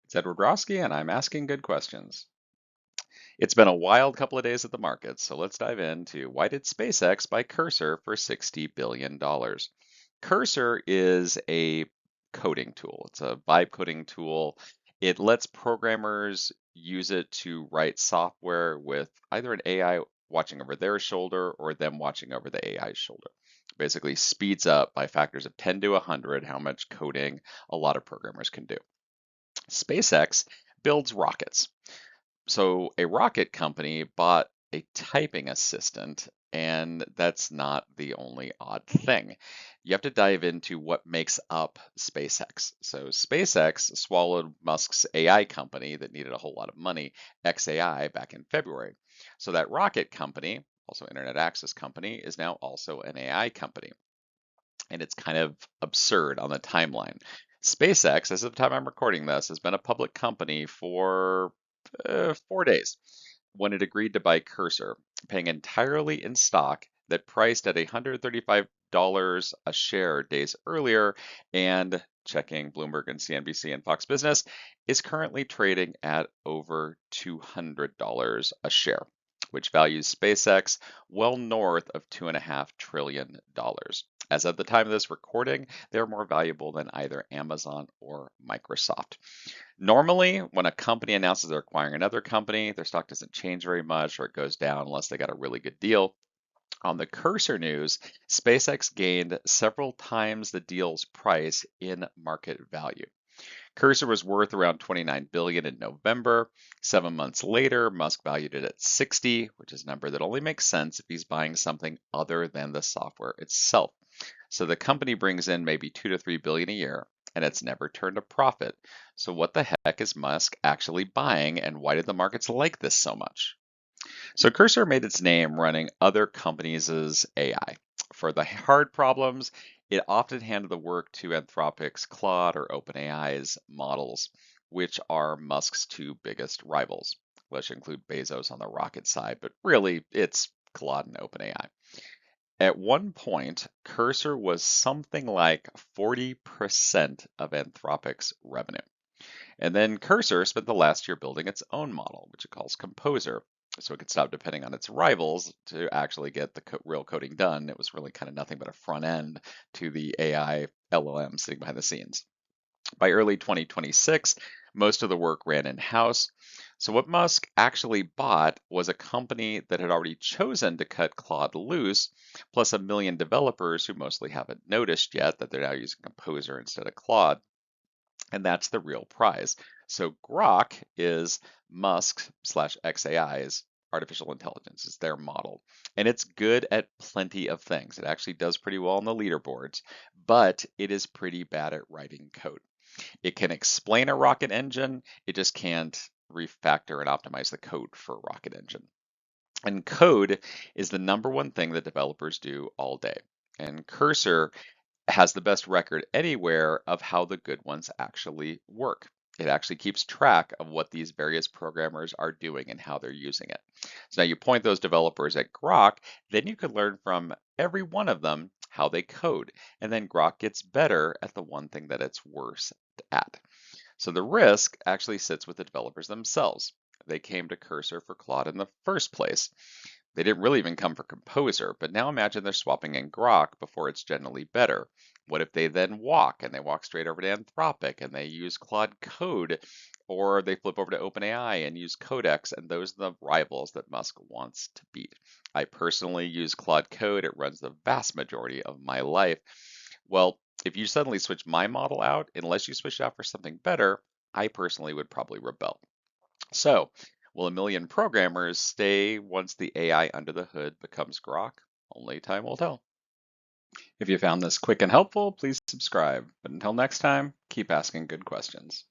It's Edward Roski, and I'm asking good questions. It's been a wild couple of days at the market, so let's dive into why did SpaceX buy Cursor for $60 billion? Cursor is a coding tool. It's a vibe coding tool. It lets programmers use it to write software with either an AI watching over their shoulder or them watching over the AI's shoulder. Basically speeds up by factors of 10 to 100 how much coding a lot of programmers can do. SpaceX builds rockets. So a rocket company bought a typing assistant, and that's not the only odd thing. You have to dive into what makes up SpaceX. So SpaceX swallowed Musk's AI company that needed a whole lot of money, XAI, back in February. So that rocket company, also internet access company, is now also an AI company. And it's kind of absurd on the timeline. SpaceX, as of the time I'm recording this, has been a public company for 4 days when it agreed to buy Cursor, paying entirely in stock that priced at $135 a share days earlier, and checking Bloomberg and CNBC and Fox Business, is currently trading at over $200 a share, which values SpaceX well north of $2.5 trillion. As of the time of this recording, they're more valuable than either Amazon or Microsoft. Normally, when a company announces they're acquiring another company, their stock doesn't change very much or it goes down unless they got a really good deal. On the Cursor news, SpaceX gained several times the deal's price in market value. Cursor was worth around 29 billion in November. 7 months later, Musk valued it at 60, which is a number that only makes sense if he's buying something other than the software itself. So the company brings in maybe 2 to 3 billion a year, and it's never turned a profit. So what the heck is Musk actually buying, and why did the markets like this so much? So Cursor made its name running other companies' AI. For the hard problems, it often handed the work to Anthropic's Claude or OpenAI's models, which are Musk's two biggest rivals. Let's include Bezos on the rocket side, but really it's Claude and OpenAI. At one point, Cursor was something like 40% of Anthropic's revenue. And then Cursor spent the last year building its own model, which it calls Composer, so it could stop depending on its rivals to actually get the real coding done. It was really kind of nothing but a front end to the AI LLM sitting behind the scenes. By early 2026, most of the work ran in-house. So what Musk actually bought was a company that had already chosen to cut Claude loose, plus a million developers who mostly haven't noticed yet that they're now using Composer instead of Claude. And that's the real prize. So Grok is Musk slash XAI's artificial intelligence. It's their model. And it's good at plenty of things. It actually does pretty well on the leaderboards, but it is pretty bad at writing code. It can explain a rocket engine, it just can't refactor and optimize the code for a rocket engine. And code is the number one thing that developers do all day. And Cursor has the best record anywhere of how the good ones actually work. It actually keeps track of what these various programmers are doing and how they're using it. So now you point those developers at Grok, then you could learn from every one of them how they code. And then Grok gets better at the one thing that it's worse at. So the risk actually sits with the developers themselves. They came to Cursor for Claude in the first place. They didn't really even come for Composer, but now imagine they're swapping in Grok before it's generally better. What if they then walk and they walk straight over to Anthropic and they use Claude Code, or they flip over to OpenAI and use Codex, and those are the rivals that Musk wants to beat. I personally use Claude Code. It runs the vast majority of my life. Well, if you suddenly switch my model out, unless you switch it out for something better, I personally would probably rebel. So, will a million programmers stay once the AI under the hood becomes Grok? Only time will tell. If you found this quick and helpful, please subscribe. But until next time, keep asking good questions.